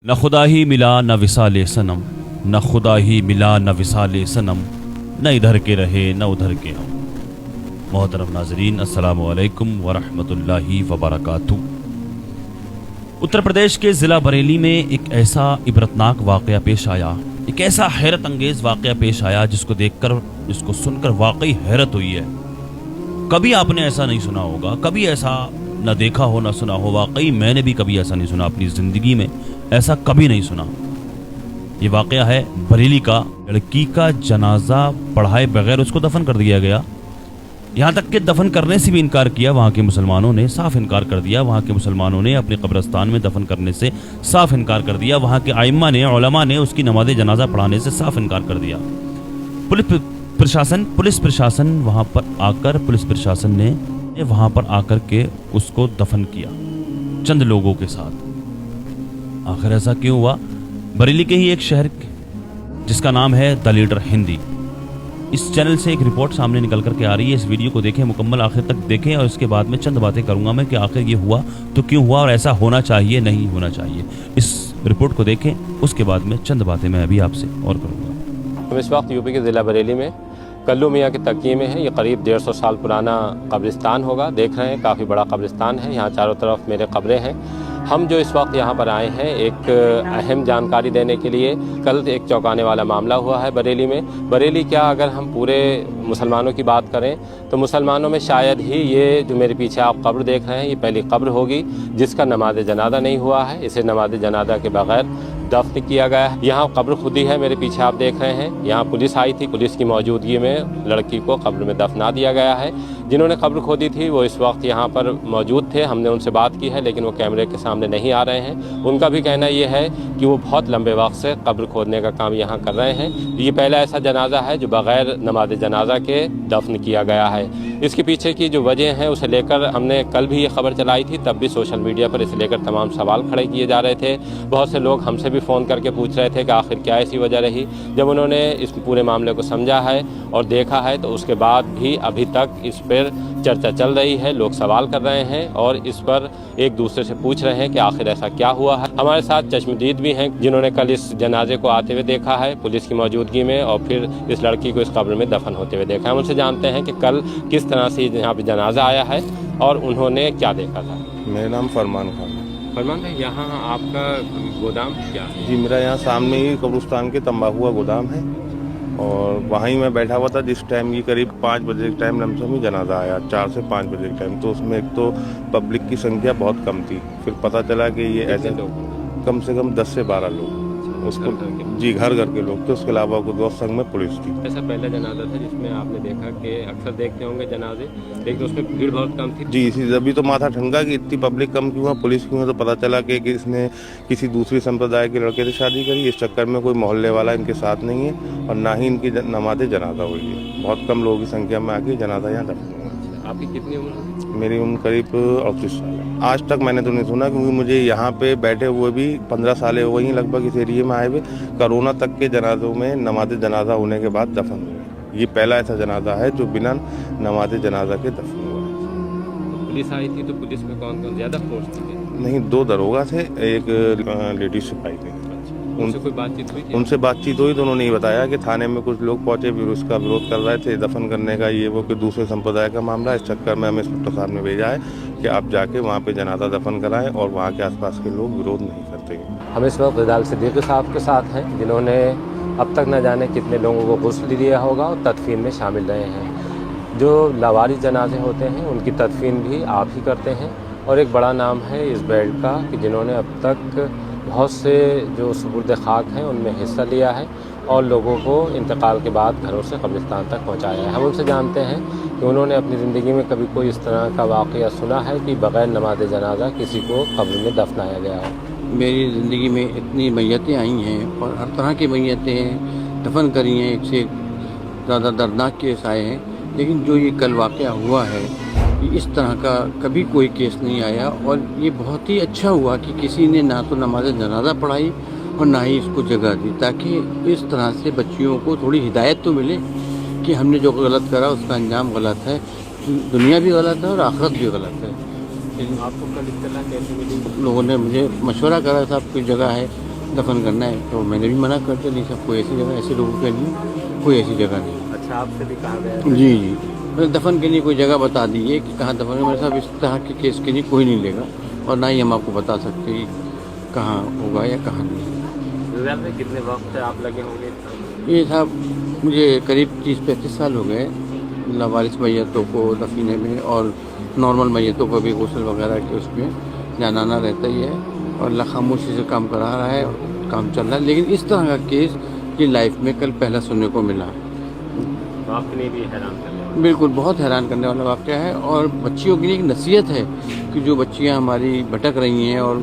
نہ خدا ہی ملا نہ وصال صنم، نہ خدا ہی ملا نہ وصال صنم، نہ ادھر کے رہے نہ ادھر کے ہم۔ محترم ناظرین، السلام علیکم ورحمۃ اللہ وبرکاتہ۔ اتر پردیش کے ضلع بریلی میں ایک ایسا عبرتناک واقعہ پیش آیا، ایک ایسا حیرت انگیز واقعہ پیش آیا جس کو دیکھ کر، جس کو سن کر واقعی حیرت ہوئی ہے۔ کبھی آپ نے ایسا نہیں سنا ہوگا، کبھی ایسا نہ دیکھا ہو نہ سنا ہو۔ واقعی میں نے بھی کبھی ایسا نہیں سنا، اپنی زندگی میں ایسا کبھی نہیں سنا۔ یہ واقعہ ہے بریلی کا۔ لڑکی کا جنازہ پڑھائے بغیر اس کو دفن کر دیا گیا، یہاں تک کہ دفن کرنے سے بھی انکار کیا۔ وہاں کے مسلمانوں نے صاف انکار کر دیا، وہاں کے مسلمانوں نے اپنے قبرستان میں دفن کرنے سے صاف انکار کر دیا، وہاں کے ائمہ نے، علماء نے اس کی نماز جنازہ پڑھانے سے صاف انکار کر دیا۔ پولیس پرشاسن وہاں پر آ کر، پولیس پرشاسن نے وہاں پر آ کر کے اس کو دفن کیا چند لوگوں کے ساتھ۔ آخر ایسا کیوں ہوا؟ بریلی کے ہی ایک شہر جس کا نام ہے دی لیڈر ہندی، اس چینل سے ایک رپورٹ سامنے نکل کر کے آ رہی ہے۔ اس ویڈیو کو دیکھیں، مکمل آخر تک دیکھیں، اور اس کے بعد میں چند باتیں کروں گا میں کہ آخر یہ ہوا تو کیوں ہوا، اور ایسا ہونا چاہیے نہیں ہونا چاہیے۔ اس رپورٹ کو دیکھیں، اس کے بعد میں چند باتیں میں ابھی آپ سے اور کروں گا۔ ہم اس وقت یوپی کے ضلع بریلی میں کلو میاں کے تکیے میں ہیں۔ یہ قریب 150 سال پرانا قبرستان ہوگا۔ دیکھ رہے ہیں کافی بڑا قبرستان ہے، یہاں چاروں طرف میرے قبریں ہیں۔ ہم جو اس وقت یہاں پر آئے ہیں ایک اہم جانکاری دینے کے لیے۔ کل ایک چونکانے والا معاملہ ہوا ہے بریلی میں۔ بریلی کیا، اگر ہم پورے مسلمانوں کی بات کریں تو مسلمانوں میں شاید ہی یہ جو میرے پیچھے آپ قبر دیکھ رہے ہیں یہ پہلی قبر ہوگی جس کا نماز جنازہ نہیں ہوا ہے۔ اسے نماز جنازہ کے بغیر دفن کیا گیا ہے۔ یہاں قبر خودی ہے، میرے پیچھے آپ دیکھ رہے ہیں۔ یہاں پولیس آئی تھی، پولیس کی موجودگی میں لڑکی کو قبر میں دفنا دیا گیا ہے۔ جنہوں نے قبر کھودی تھی وہ اس وقت یہاں پر موجود تھے، ہم نے ان سے بات کی ہے لیکن وہ کیمرے کے سامنے نہیں آ رہے ہیں۔ ان کا بھی کہنا یہ ہے کہ وہ بہت لمبے وقت سے قبر کھودنے کا کام یہاں کر رہے ہیں۔ یہ پہلا ایسا جنازہ ہے جو بغیر نماز جنازہ کے دفن کیا گیا ہے۔ اس کے پیچھے کی جو وجہ ہیں اسے لے کر ہم نے کل بھی یہ خبر چلائی تھی، تب بھی سوشل میڈیا پر اسے لے کر تمام سوال کھڑے کیے جا رہے تھے۔ بہت سے لوگ ہم سے بھی فون کر کے پوچھ رہے تھے کہ آخر کیا ایسی وجہ رہی۔ جب انہوں نے اس پورے معاملے کو سمجھا ہے اور دیکھا ہے تو اس کے بعد بھی ابھی تک اس پر چرچا چل رہی ہے، لوگ سوال کر رہے ہیں اور اس پر ایک دوسرے سے پوچھ رہے ہیں کہ آخر ایسا کیا ہوا ہے۔ ہمارے ساتھ چشمدید بھی ہیں جنہوں نے کل اس جنازے کو آتے ہوئے دیکھا ہے پولیس کی موجودگی میں، اور پھر اس لڑکی کو اس قبر میں دفن ہوتے ہوئے دیکھا ہے۔ ہم ان سے جانتے ہیں کہ کل کس طرح سے یہاں پہ جنازہ آیا ہے اور انہوں نے کیا دیکھا تھا۔ میرا نام فرمان خان ہے۔ فرمان بھائی، یہاں آپ کا گودام کیا ہے؟ جی، میرا یہاں سامنے ہی قبرستان کے تمباکو کا گودام ہے، اور وہیں میں بیٹھا ہوا تھا جس ٹائم یہ قریب 5 بجے کے ٹائم لمسم ہی جنازہ آیا، 4 سے 5 بجے کے ٹائم۔ تو اس میں ایک تو پبلک کی سنکھیا بہت کم تھی، پھر پتہ چلا کہ یہ ایسے کم سے کم 10 سے 12 لوگ اس کو، جی گھر کے لوگ تھے، اس کے علاوہ کوئی دوست سنگ میں پولیس تھی۔ ایسا پہلا جنازہ تھا جس میں آپ نے دیکھا کہ اکثر دیکھتے ہوں گے جنازے، لیکن اس میں بھیڑ بہت کم تھی؟ جی، اسی ابھی تو ماتھا ٹھنکا کہ اتنی پبلک کم کیوں ہے، پولیس کیوں ہے، تو پتہ چلا کہ اس نے کسی دوسری سمپردائے کے لڑکے سے شادی کری، اس چکر میں کوئی محلے والا ان کے ساتھ نہیں ہے، اور نہ ہی ان کی نماز جنازہ ہوئی ہے۔ بہت کم لوگوں کی سنکھیا میں آ کے جنازہ یہاں دفن ہوا۔ آپ کی کتنی عمر ہے؟ میری عمر قریب 38 سال ہے۔ آج تک میں نے تو نہیں سنا، کیونکہ مجھے یہاں پہ بیٹھے ہوئے بھی 15 سالیں ہو گئی ہیں لگ بھگ اس ایریے میں آئے ہوئے۔ کرونا تک کے جنازوں میں نماز جنازہ ہونے کے بعد دفن ہوئے۔ یہ پہلا ایسا جنازہ ہے جو بنا نماز جنازہ کے دفن ہوا۔ پولیس آئی تھی تو پولیس میں کون زیادہ فورس تھی؟ نہیں، 2 داروغہ تھے، ایک لیڈیز سپاہی تھی۔ ان سے کوئی بات چیت ہوئی تھی؟ ان سے بات چیت ہوئی تو انہوں نے یہ بتایا کہ تھانے میں کچھ لوگ پہنچے، پھر اس کا ورودھ کر رہے تھے دفن کرنے کا، یہ وہ کہ دوسرے سمپردائے کا معاملہ۔ اس چکر میں ہمیں انسپکٹر صاحب نے بھیجا ہے کہ آپ جا کے وہاں پہ جنازہ دفن کرائیں، اور وہاں کے آس پاس کے لوگ ورودھ نہیں کرتے ہیں۔ ہم اس وقت غزال صدیقی صاحب کے ساتھ ہیں جنہوں نے اب تک نہ جانے کتنے لوگوں کو غسل دیا ہوگا اور تدفین میں شامل رہے ہیں۔ جو لاوارث جنازے ہوتے ہیں ان کی تدفین بھی آپ ہی کرتے ہیں، اور ایک بڑا نام ہے اس بیلٹ کا کہ جنہوں نے اب تک بہت سے جو سپرد خاک ہیں ان میں حصہ لیا ہے اور لوگوں کو انتقال کے بعد گھروں سے قبرستان تک پہنچایا ہے۔ ہم ان سے جانتے ہیں کہ انہوں نے اپنی زندگی میں کبھی کوئی اس طرح کا واقعہ سنا ہے کہ بغیر نماز جنازہ کسی کو قبر میں دفنایا گیا ہو؟ میری زندگی میں اتنی میتیں آئی ہیں اور ہر طرح کی میتیں دفن کری ہیں، ایک سے ایک زیادہ دردناک کیس آئے ہیں، لیکن جو یہ کل واقعہ ہوا ہے اس طرح کا کبھی کوئی کیس نہیں آیا، اور یہ بہت ہی اچھا ہوا کہ کسی نے نہ تو نماز جنازہ پڑھائی اور نہ ہی اس کو جگہ دی، تاکہ اس طرح سے بچیوں کو تھوڑی ہدایت تو ملے کہ ہم نے جو غلط کرا اس کا انجام غلط ہے، دنیا بھی غلط ہے اور آخرت بھی غلط ہے۔ آپ کو کل اطلاع کیسے ملی؟ لوگوں نے مجھے مشورہ کرا، صاحب کوئی جگہ ہے دفن کرنا ہے تو میں نے بھی منع کر دیا، نہیں صاحب کوئی ایسی جگہ، ایسے لوگوں کے لیے کوئی ایسی جگہ نہیں۔ اچھا، آپ سے بھی کہا گیا؟ جی جی، دفن کے لیے کوئی جگہ بتا دیجیے کہ کہاں دفن ہے، میرے صاحب اس طرح کے کیس کے لیے کوئی نہیں لے گا، اور نہ ہی ہم آپ کو بتا سکتے کہ کہاں ہوگا یا کہاں نہیں۔ میں کتنے وقت سے آپ لگے ہوں گے؟ یہ صاحب مجھے قریب 30-35 سال ہو گئے لاوارث میتوں کو دفینے میں، اور نارمل میتوں کو بھی غسل وغیرہ کے اس میں جانا رہتا ہی ہے، اور اللہ خاموشی سے کام کرا رہا ہے، کام چل رہا ہے، لیکن اس طرح کا کیس یہ لائف میں کل پہلا سننے کو ملا۔ تو آپ کے لیے بھی حیران کرنے؟ بالکل، بہت حیران کرنے والا واقعہ ہے، اور بچیوں کے لیے ایک نصیحت ہے کہ جو بچیاں ہماری بھٹک رہی ہیں اور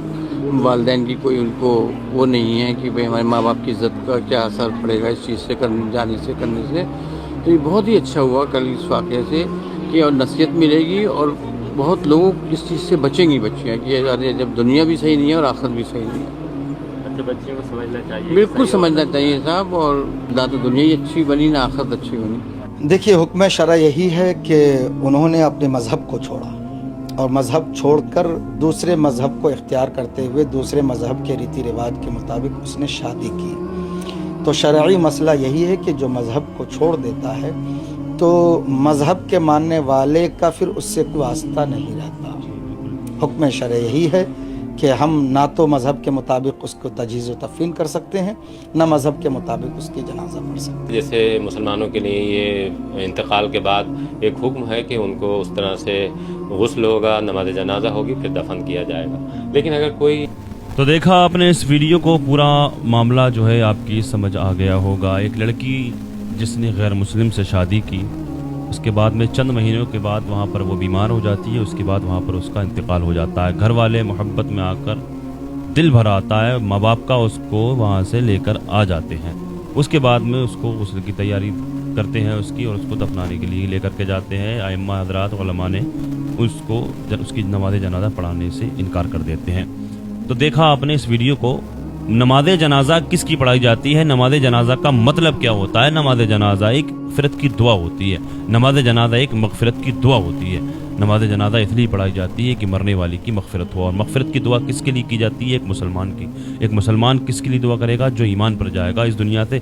والدین کی کوئی ان کو وہ نہیں ہے کہ بھئی ہمارے ماں باپ کی عزت کا کیا اثر پڑے گا اس چیز سے کرنے سے تو یہ بہت ہی اچھا ہوا کل اس واقعے سے کہ اور نصیحت ملے گی، اور بہت لوگ اس چیز سے بچیں گی بچیاں کہ جب دنیا بھی صحیح نہیں ہے اور آخرت بھی صحیح نہیں ہے۔ اچھا، بچیوں کو سمجھنا چاہیے، بالکل سمجھنا چاہیے صاحب، اور نہ تو دنیا ہی اچھی بنی نہ آخرت اچھی بنی۔ دیکھیے، حکم شرع یہی ہے کہ انہوں نے اپنے مذہب کو چھوڑا، اور مذہب چھوڑ کر دوسرے مذہب کو اختیار کرتے ہوئے دوسرے مذہب کے ریتی رواج کے مطابق اس نے شادی کی۔ تو شرعی مسئلہ یہی ہے کہ جو مذہب کو چھوڑ دیتا ہے تو مذہب کے ماننے والے کا پھر اس سے کوئی واسطہ نہیں رہتا۔ حکم شرع یہی ہے کہ ہم نہ تو مذہب کے مطابق اس کو تجہیز و تدفین کر سکتے ہیں، نہ مذہب کے مطابق اس کی جنازہ پڑھ سکتے ہیں۔ جیسے مسلمانوں کے لیے یہ انتقال کے بعد ایک حکم ہے کہ ان کو اس طرح سے غسل ہوگا، نماز جنازہ ہوگی، پھر دفن کیا جائے گا، لیکن اگر کوئی تو دیکھا آپ نے اس ویڈیو کو، پورا معاملہ جو ہے آپ کی سمجھ آ گیا ہوگا۔ ایک لڑکی جس نے غیر مسلم سے شادی کی، اس کے بعد میں چند مہینوں کے بعد وہاں پر وہ بیمار ہو جاتی ہے، اس کے بعد وہاں پر اس کا انتقال ہو جاتا ہے۔ گھر والے محبت میں آ کر دل بھر آتا ہے، ماں باپ کا اس کو وہاں سے لے کر آ جاتے ہیں۔ اس کے بعد میں اس کو غسل کی تیاری کرتے ہیں اس کی، اور اس کو دفنانے کے لیے لے کر کے جاتے ہیں۔ ائمہ حضرات علماء نے اس کی نماز جنازہ پڑھانے سے انکار کر دیتے ہیں۔ تو دیکھا آپ نے اس ویڈیو کو، نماز جنازہ کس کی پڑھائی جاتی ہے، نماز جنازہ کا مطلب کیا ہوتا ہے۔ نماز جنازہ ایک مغفرت کی دعا ہوتی ہے، نماز جنازہ ایک مغفرت کی دعا ہوتی ہے۔ نماز جنازہ اس لیے پڑھائی جاتی ہے کہ مرنے والی کی مغفرت ہو، اور مغفرت کی دعا کس کے لیے کی جاتی ہے؟ ایک مسلمان کی۔ ایک مسلمان کس کے لیے دعا کرے گا؟ جو ایمان پر جائے گا، اس دنیا سے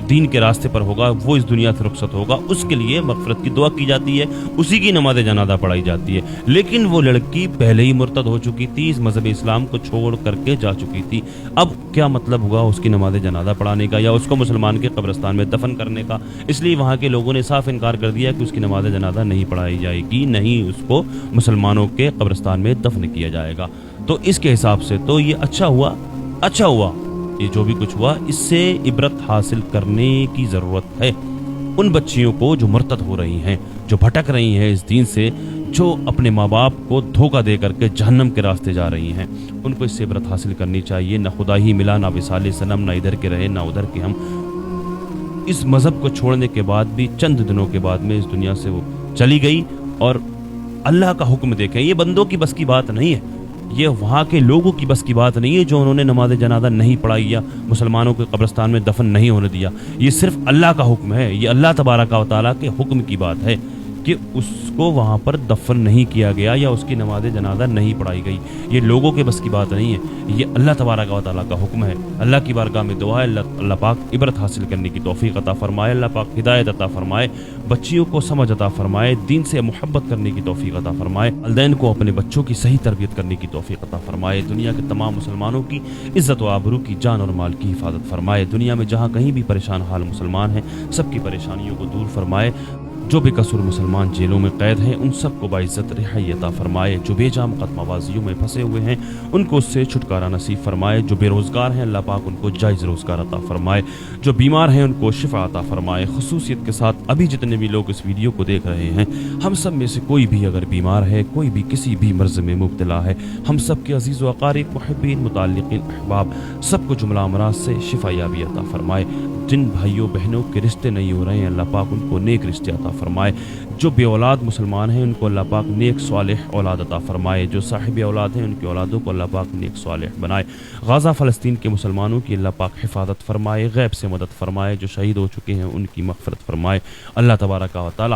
دین کے راستے پر ہوگا، وہ اس دنیا سے رخصت ہوگا، اس کے لیے مغفرت کی دعا کی جاتی ہے، اسی کی نماز جنازہ پڑھائی جاتی ہے۔ لیکن وہ لڑکی پہلے ہی مرتد ہو چکی تھی، اس مذہب اسلام کو چھوڑ کر کے جا چکی تھی۔ اب کیا مطلب ہوا اس کی نماز جنازہ پڑھانے کا، یا اس کو مسلمان کے قبرستان میں دفن کرنے کا؟ اس لیے وہاں کے لوگوں نے صاف انکار کر دیا کہ اس کی نماز جنازہ نہیں پڑھائی جائے گی، نہیں اس کو مسلمانوں کے قبرستان میں دفن کیا جائے گا۔ تو اس کے حساب سے تو یہ اچھا ہوا، یہ جو بھی کچھ ہوا اس سے عبرت حاصل کرنے کی ضرورت ہے۔ ان بچیوں کو جو مرتد ہو رہی ہیں، جو بھٹک رہی ہیں اس دین سے، جو اپنے ماں باپ کو دھوکہ دے کر کے جہنم کے راستے جا رہی ہیں، ان کو اس سے عبرت حاصل کرنی چاہیے۔ نہ خدا ہی ملا، نہ وصال صنم، نہ ادھر کے رہے نہ ادھر کے ہم۔ اس مذہب کو چھوڑنے کے بعد بھی چند دنوں کے بعد میں اس دنیا سے وہ چلی گئی، اور اللہ کا حکم دیکھیں، یہ بندوں کی بس کی بات نہیں ہے، یہ وہاں کے لوگوں کی بس کی بات نہیں ہے جو انہوں نے نماز جنازہ نہیں پڑھائی یا مسلمانوں کے قبرستان میں دفن نہیں ہونے دیا۔ یہ صرف اللہ کا حکم ہے، یہ اللہ تبارک و تعالیٰ کے حکم کی بات ہے کہ اس کو وہاں پر دفن نہیں کیا گیا یا اس کی نماز جنازہ نہیں پڑھائی گئی۔ یہ لوگوں کے بس کی بات نہیں ہے، یہ اللہ تبارک و تعالیٰ کا حکم ہے۔ اللہ کی بارگاہ میں دعا ہے اللہ پاک عبرت حاصل کرنے کی توفیق عطا فرمائے، اللہ پاک ہدایت عطا فرمائے، بچیوں کو سمجھ عطا فرمائے، دین سے محبت کرنے کی توفیق عطا فرمائے، والدین کو اپنے بچوں کی صحیح تربیت کرنے کی توفیق عطا فرمائے، دنیا کے تمام مسلمانوں کی عزت و آبرو کی، جان اور مال کی حفاظت فرمائے، دنیا میں جہاں کہیں بھی پریشان حال مسلمان ہیں سب کی پریشانیوں کو دور فرمائے، جو بے قصور مسلمان جیلوں میں قید ہیں ان سب کو باعزت رہائی عطا فرمائے، جو بے جام قدم آوازیوں میں پھنسے ہوئے ہیں ان کو اس سے چھٹکارا نصیب فرمائے، جو بے روزگار ہیں اللہ پاک ان کو جائز روزگار عطا فرمائے، جو بیمار ہیں ان کو شفا عطا فرمائے۔ خصوصیت کے ساتھ ابھی جتنے بھی لوگ اس ویڈیو کو دیکھ رہے ہیں، ہم سب میں سے کوئی بھی اگر بیمار ہے، کوئی بھی کسی بھی مرض میں مبتلا ہے، ہم سب کے عزیز و اقارب، محبین، متعلقین، احباب سب کو جملہ امراض سے شفا یابی عطا فرمائے۔ جن بھائیوں بہنوں کے رشتے نہیں ہو رہے ہیں اللہ پاک ان کو نیک رشتے عطا فرمائے. جو بے اولاد مسلمان ہیں ان کو اللہ پاک نیک صالح اولاد عطا فرمائے. جو صاحب اولاد ہیں ان کی اولادوں کو اللہ پاک نیک صالح بنائے. غزہ فلسطین کے مسلمانوں کی اللہ پاک حفاظت فرمائے, غیب سے مدد فرمائے. جو شہید ہو چکے ہیں ان کی مغفرت فرمائے. اللہ تبارک و تعالی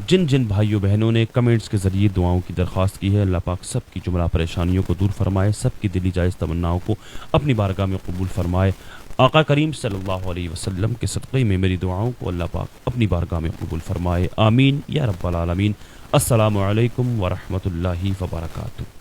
جن جن بھائیوں بہنوں نے کمنٹس کے ذریعے دعاؤں کی درخواست کی ہے, اللہ پاک سب کی جملہ پریشانیوں کو دور فرمائے, سب کی دلی جائز تمناؤں کو اپنی بارگاہ میں قبول فرمائے. آقا کریم صلی اللہ علیہ وسلم کے صدقے میں میری دعاؤں کو اللہ پاک اپنی بارگاہ میں قبول فرمائے. آمین یا رب العالمین. السلام علیکم ورحمۃ اللہ وبرکاتہ.